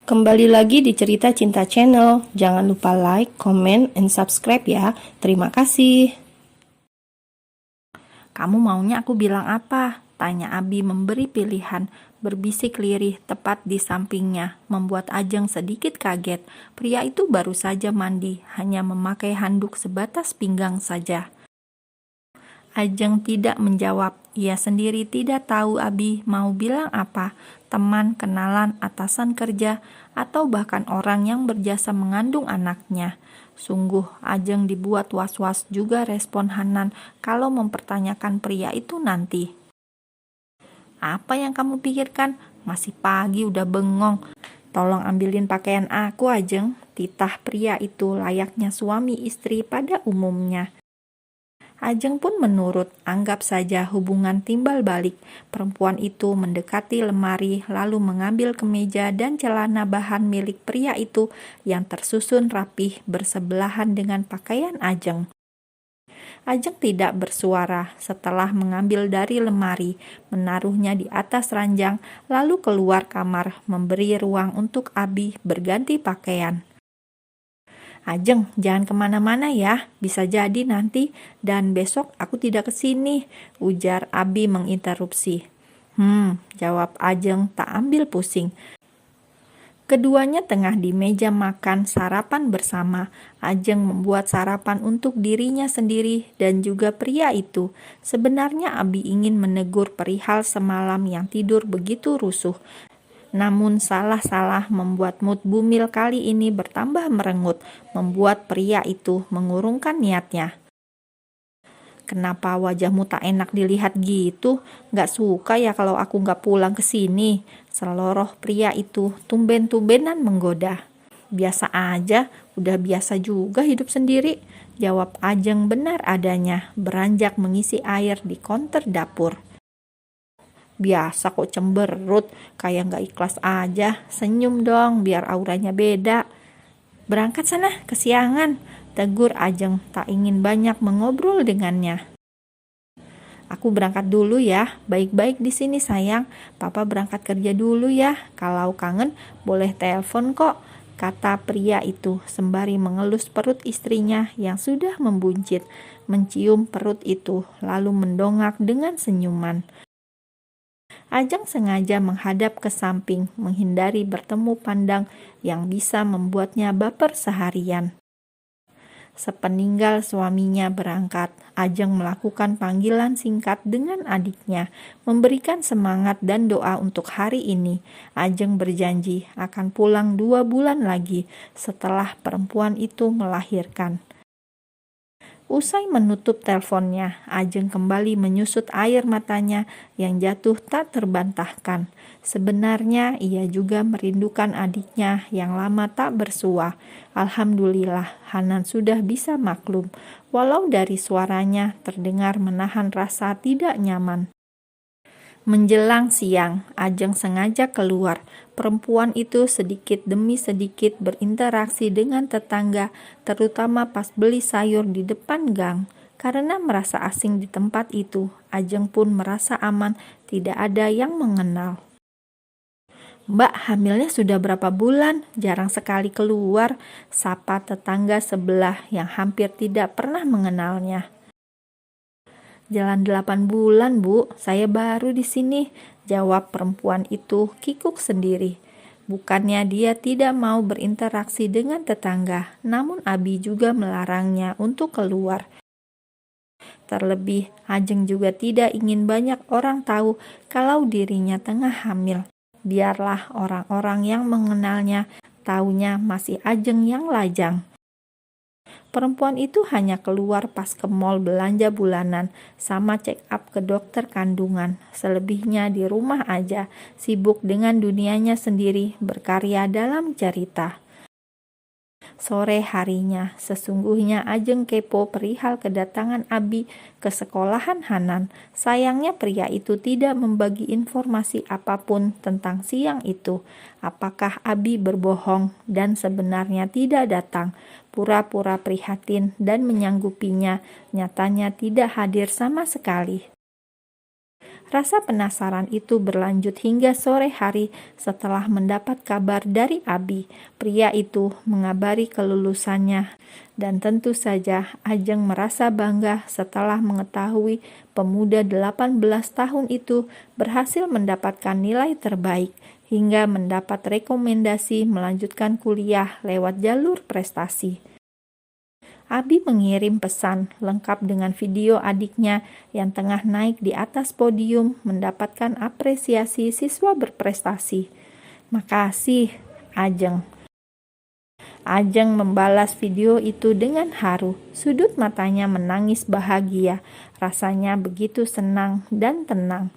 Kembali lagi di Cerita Cinta Channel. Jangan lupa like, comment, and subscribe ya. Terima kasih. Kamu maunya aku bilang apa? Tanya Abi memberi pilihan. Berbisik lirih tepat di sampingnya, membuat Ajeng sedikit kaget. Pria itu baru saja mandi, hanya memakai handuk sebatas pinggang saja. Ajeng tidak menjawab. Ia sendiri tidak tahu Abi mau bilang apa. Teman, kenalan, atasan kerja, atau bahkan orang yang berjasa mengandung anaknya. Sungguh, Ajeng dibuat was-was juga respon Hanan kalau mempertanyakan pria itu nanti. Apa yang kamu pikirkan? Masih pagi udah bengong. Tolong ambilin pakaian aku, Ajeng. Titah pria itu layaknya suami istri pada umumnya. Ajeng pun menurut, anggap saja hubungan timbal balik. Perempuan itu mendekati lemari lalu mengambil kemeja dan celana bahan milik pria itu yang tersusun rapih bersebelahan dengan pakaian Ajeng. Ajeng tidak bersuara setelah mengambil dari lemari, menaruhnya di atas ranjang, lalu keluar kamar memberi ruang untuk Abi berganti pakaian. Ajeng, jangan kemana-mana ya, bisa jadi nanti dan besok aku tidak kesini, ujar Abi menginterupsi. Jawab Ajeng tak ambil pusing. Keduanya tengah di meja makan sarapan bersama. Ajeng membuat sarapan untuk dirinya sendiri dan juga pria itu. Sebenarnya Abi ingin menegur perihal semalam yang tidur begitu rusuh. Namun salah-salah membuat mood Bumil kali ini bertambah merengut, membuat pria itu mengurungkan niatnya. Kenapa wajahmu tak enak dilihat gitu? Gak suka ya kalau aku gak pulang ke sini? Seloroh pria itu tumben-tumbenan menggoda. Biasa aja, udah biasa juga hidup sendiri, jawab Ajeng benar adanya, beranjak mengisi air di konter dapur. Biasa kok cemberut, kayak gak ikhlas aja. Senyum dong, biar auranya beda. Berangkat sana, kesiangan, tegur Ajeng, tak ingin banyak mengobrol dengannya. Aku berangkat dulu ya, baik-baik di sini sayang. Papa berangkat kerja dulu ya, kalau kangen boleh telepon kok, kata pria itu sembari mengelus perut istrinya yang sudah membuncit, mencium perut itu, lalu mendongak dengan senyuman. Ajeng sengaja menghadap ke samping, menghindari bertemu pandang yang bisa membuatnya baper seharian. Sepeninggal suaminya berangkat, Ajeng melakukan panggilan singkat dengan adiknya, memberikan semangat dan doa untuk hari ini. Ajeng berjanji akan pulang 2 bulan lagi setelah perempuan itu melahirkan. Usai menutup teleponnya, Ajeng kembali menyusut air matanya yang jatuh tak terbantahkan. Sebenarnya ia juga merindukan adiknya yang lama tak bersua. Alhamdulillah, Hanan sudah bisa maklum, walau dari suaranya terdengar menahan rasa tidak nyaman. Menjelang siang, Ajeng sengaja keluar. Perempuan itu sedikit demi sedikit berinteraksi dengan tetangga, terutama pas beli sayur di depan gang. Karena merasa asing di tempat itu, Ajeng pun merasa aman, tidak ada yang mengenal. Mbak, hamilnya sudah berapa bulan? Jarang sekali keluar, sapa tetangga sebelah yang hampir tidak pernah mengenalnya. Jalan 8 bulan, Bu. Saya baru di sini, jawab perempuan itu kikuk sendiri. Bukannya dia tidak mau berinteraksi dengan tetangga, namun Abi juga melarangnya untuk keluar. Terlebih, Ajeng juga tidak ingin banyak orang tahu kalau dirinya tengah hamil. Biarlah orang-orang yang mengenalnya taunya masih Ajeng yang lajang. Perempuan itu hanya keluar pas ke mall belanja bulanan, sama check up ke dokter kandungan. Selebihnya di rumah aja, sibuk dengan dunianya sendiri, berkarya dalam cerita. Sore harinya, sesungguhnya Ajeng kepo perihal kedatangan Abi ke sekolahan Hanan. Sayangnya pria itu tidak membagi informasi apapun tentang siang itu. Apakah Abi berbohong dan sebenarnya tidak datang? Pura-pura prihatin dan menyanggupinya, nyatanya tidak hadir sama sekali. Rasa penasaran itu berlanjut hingga sore hari setelah mendapat kabar dari Abi. Pria itu mengabari kelulusannya dan tentu saja Ajeng merasa bangga setelah mengetahui pemuda 18 tahun itu berhasil mendapatkan nilai terbaik hingga mendapat rekomendasi melanjutkan kuliah lewat jalur prestasi. Abi mengirim pesan lengkap dengan video adiknya yang tengah naik di atas podium mendapatkan apresiasi siswa berprestasi. "Makasih, Ajeng." Ajeng membalas video itu dengan haru. Sudut matanya menangis bahagia. Rasanya begitu senang dan tenang.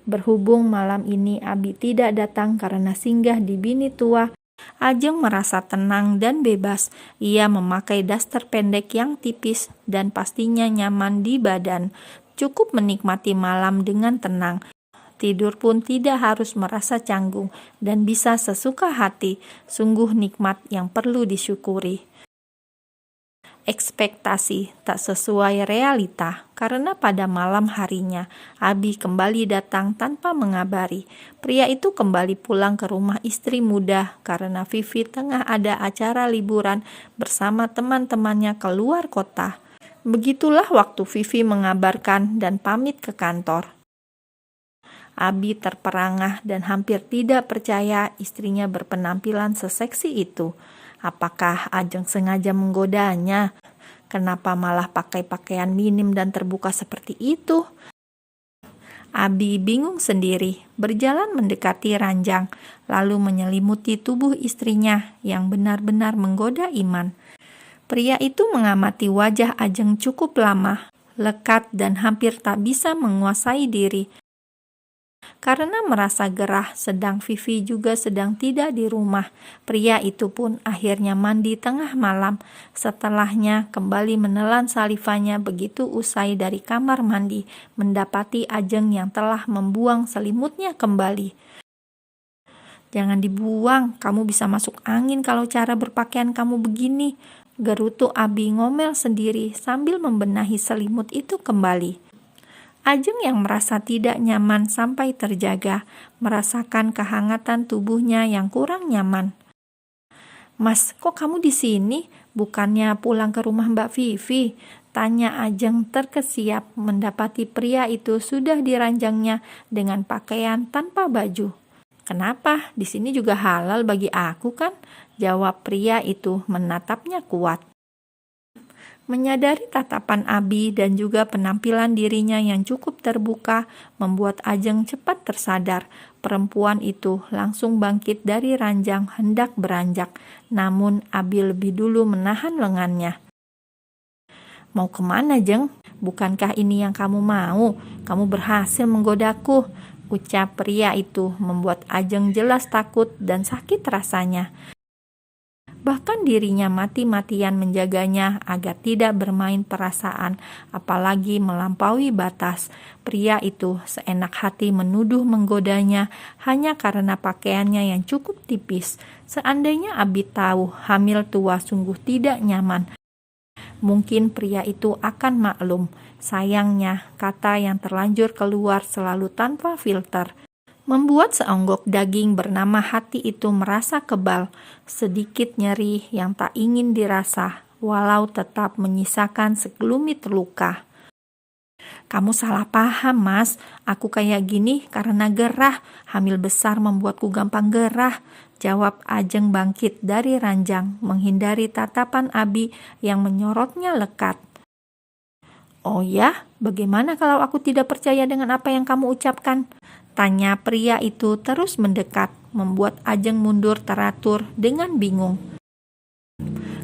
Berhubung malam ini Abi tidak datang karena singgah di bini tua, Ajeng merasa tenang dan bebas. Ia memakai daster pendek yang tipis dan pastinya nyaman di badan. Cukup menikmati malam dengan tenang. Tidur pun tidak harus merasa canggung dan bisa sesuka hati. Sungguh nikmat yang perlu disyukuri. Ekspektasi tak sesuai realita karena pada malam harinya Abi kembali datang tanpa mengabari. Pria itu kembali pulang ke rumah istri muda karena Vivi tengah ada acara liburan bersama teman-temannya keluar kota. Begitulah waktu Vivi mengabarkan dan pamit ke kantor. Abi terperangah dan hampir tidak percaya istrinya berpenampilan seseksi itu. Apakah Ajeng sengaja menggodanya? Kenapa malah pakai pakaian minim dan terbuka seperti itu? Abi bingung sendiri, berjalan mendekati ranjang, lalu menyelimuti tubuh istrinya yang benar-benar menggoda iman. Pria itu mengamati wajah Ajeng cukup lama, lekat dan hampir tak bisa menguasai diri. Karena merasa gerah sedang Vivi juga sedang tidak di rumah, pria itu pun akhirnya mandi tengah malam. Setelahnya kembali menelan salivanya begitu usai dari kamar mandi, mendapati Ajeng yang telah membuang selimutnya kembali. "Jangan dibuang, kamu bisa masuk angin kalau cara berpakaian kamu begini," gerutu Abi ngomel sendiri sambil membenahi selimut itu kembali. Ajeng yang merasa tidak nyaman sampai terjaga, merasakan kehangatan tubuhnya yang kurang nyaman. "Mas, kok kamu di sini? Bukannya pulang ke rumah Mbak Vivi?" tanya Ajeng terkesiap mendapati pria itu sudah di ranjangnya dengan pakaian tanpa baju. "Kenapa? Di sini juga halal bagi aku kan?" jawab pria itu menatapnya kuat. Menyadari tatapan Abi dan juga penampilan dirinya yang cukup terbuka membuat Ajeng cepat tersadar. Perempuan itu langsung bangkit dari ranjang hendak beranjak, namun Abi lebih dulu menahan lengannya. "Mau kemana, Jeng? Bukankah ini yang kamu mau? Kamu berhasil menggodaku," ucap pria itu membuat Ajeng jelas takut dan sakit rasanya. Bahkan dirinya mati-matian menjaganya agar tidak bermain perasaan, apalagi melampaui batas. Pria itu seenak hati menuduh menggodanya hanya karena pakaiannya yang cukup tipis. Seandainya Abi tahu hamil tua sungguh tidak nyaman, mungkin pria itu akan maklum. Sayangnya, kata yang terlanjur keluar selalu tanpa filter. Membuat seonggok daging bernama hati itu merasa kebal, sedikit nyeri yang tak ingin dirasa, walau tetap menyisakan segelumit luka. "Kamu salah paham, Mas. Aku kayak gini karena gerah. Hamil besar membuatku gampang gerah," jawab Ajeng bangkit dari ranjang, menghindari tatapan Abi yang menyorotnya lekat. "Oh ya, bagaimana kalau aku tidak percaya dengan apa yang kamu ucapkan?" tanya pria itu terus mendekat, membuat Ajeng mundur teratur dengan bingung.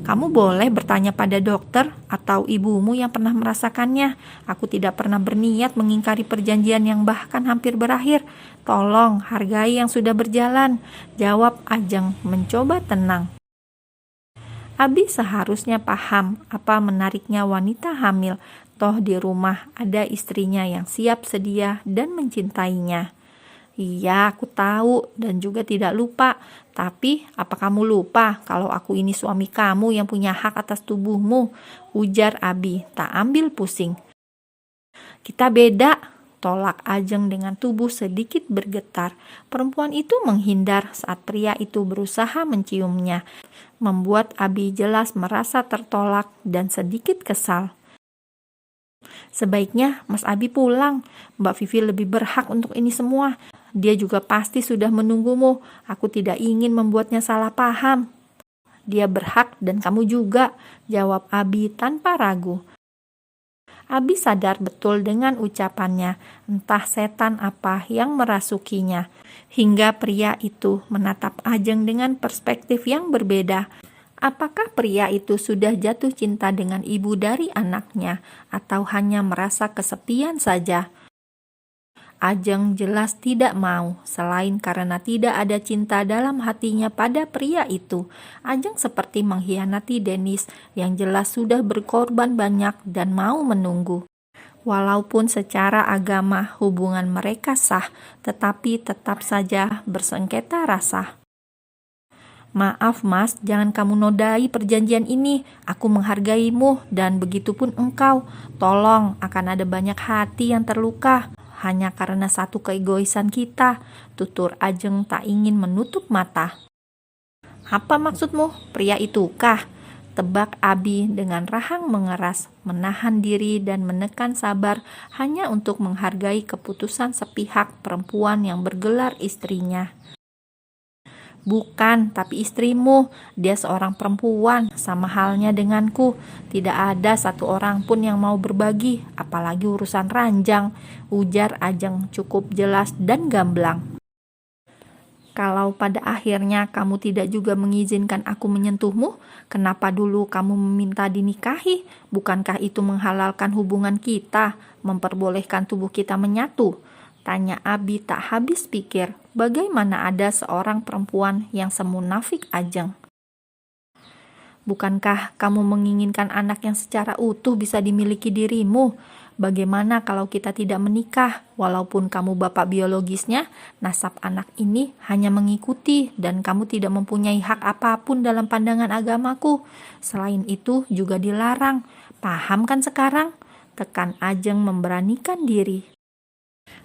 "Kamu boleh bertanya pada dokter atau ibumu yang pernah merasakannya. Aku tidak pernah berniat mengingkari perjanjian yang bahkan hampir berakhir. Tolong hargai yang sudah berjalan," jawab Ajeng mencoba tenang. Abi seharusnya paham apa menariknya wanita hamil, toh di rumah ada istrinya yang siap sedia dan mencintainya. "Iya, aku tahu dan juga tidak lupa. Tapi, apa kamu lupa kalau aku ini suami kamu yang punya hak atas tubuhmu?" ujar Abi, tak ambil pusing. "Kita beda. tertolak Ajeng dengan tubuh sedikit bergetar. Perempuan itu menghindar saat pria itu berusaha menciumnya, membuat Abi jelas merasa tertolak dan sedikit kesal. Sebaiknya Mas Abi pulang, Mbak Vivi lebih berhak untuk ini semua. Dia juga pasti sudah menunggumu, aku tidak ingin membuatnya salah paham. Dia berhak dan kamu juga, jawab Abi tanpa ragu. Abi sadar betul dengan ucapannya, entah setan apa yang merasukinya, hingga pria itu menatap Ajeng dengan perspektif yang berbeda. Apakah pria itu sudah jatuh cinta dengan ibu dari anaknya, atau hanya merasa kesepian saja? Ajeng jelas tidak mau, selain karena tidak ada cinta dalam hatinya pada pria itu. Ajeng seperti mengkhianati Denis yang jelas sudah berkorban banyak dan mau menunggu. Walaupun secara agama hubungan mereka sah, tetapi tetap saja bersengketa rasa. Maaf Mas, jangan kamu nodai perjanjian ini. Aku menghargaimu dan begitupun engkau. Tolong, akan ada banyak hati yang terluka hanya karena satu keegoisan kita, tutur Ajeng tak ingin menutup mata. Apa maksudmu? Pria itu kah? Tebak Abi dengan rahang mengeras, menahan diri dan menekan sabar hanya untuk menghargai keputusan sepihak perempuan yang bergelar istrinya. Bukan, tapi istrimu. Dia seorang perempuan, sama halnya denganku. Tidak ada satu orang pun yang mau berbagi, apalagi urusan ranjang, ujar Ajeng cukup jelas dan gamblang. Kalau pada akhirnya kamu tidak juga mengizinkan aku menyentuhmu, kenapa dulu kamu meminta dinikahi? Bukankah itu menghalalkan hubungan kita, memperbolehkan tubuh kita menyatu? Tanya Abi tak habis pikir, bagaimana ada seorang perempuan yang semunafik Ajeng. Bukankah kamu menginginkan anak yang secara utuh bisa dimiliki dirimu? Bagaimana kalau kita tidak menikah? Walaupun kamu bapak biologisnya, nasab anak ini hanya mengikuti dan kamu tidak mempunyai hak apapun dalam pandangan agamaku. Selain itu juga dilarang. Paham kan sekarang? Tekan Ajeng memberanikan diri.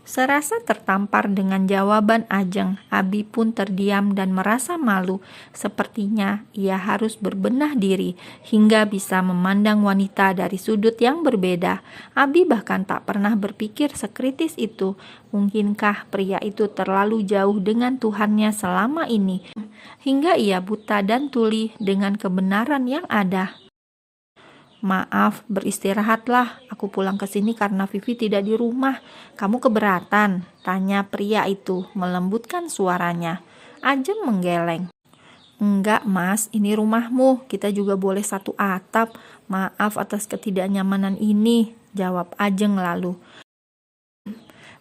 Serasa tertampar dengan jawaban Ajeng, Abi pun terdiam dan merasa malu. Sepertinya ia harus berbenah diri hingga bisa memandang wanita dari sudut yang berbeda. Abi bahkan tak pernah berpikir sekritis itu. Mungkinkah pria itu terlalu jauh dengan Tuhannya selama ini, hingga ia buta dan tuli dengan kebenaran yang ada. Maaf, beristirahatlah. Aku pulang ke sini karena Vivi tidak di rumah. Kamu keberatan? Tanya pria itu, melembutkan suaranya. Ajeng menggeleng. Enggak Mas, ini rumahmu. Kita juga boleh satu atap. Maaf atas ketidaknyamanan ini, jawab Ajeng lalu.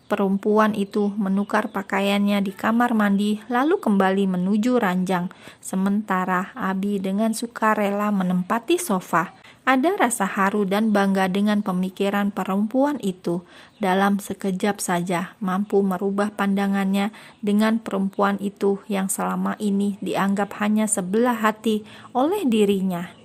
Perempuan itu menukar pakaiannya di kamar mandi lalu kembali menuju ranjang. Sementara Abi dengan sukarela menempati sofa. Ada rasa haru dan bangga dengan pemikiran perempuan itu. Dalam sekejap saja mampu merubah pandangannya dengan perempuan itu yang selama ini dianggap hanya sebelah hati oleh dirinya.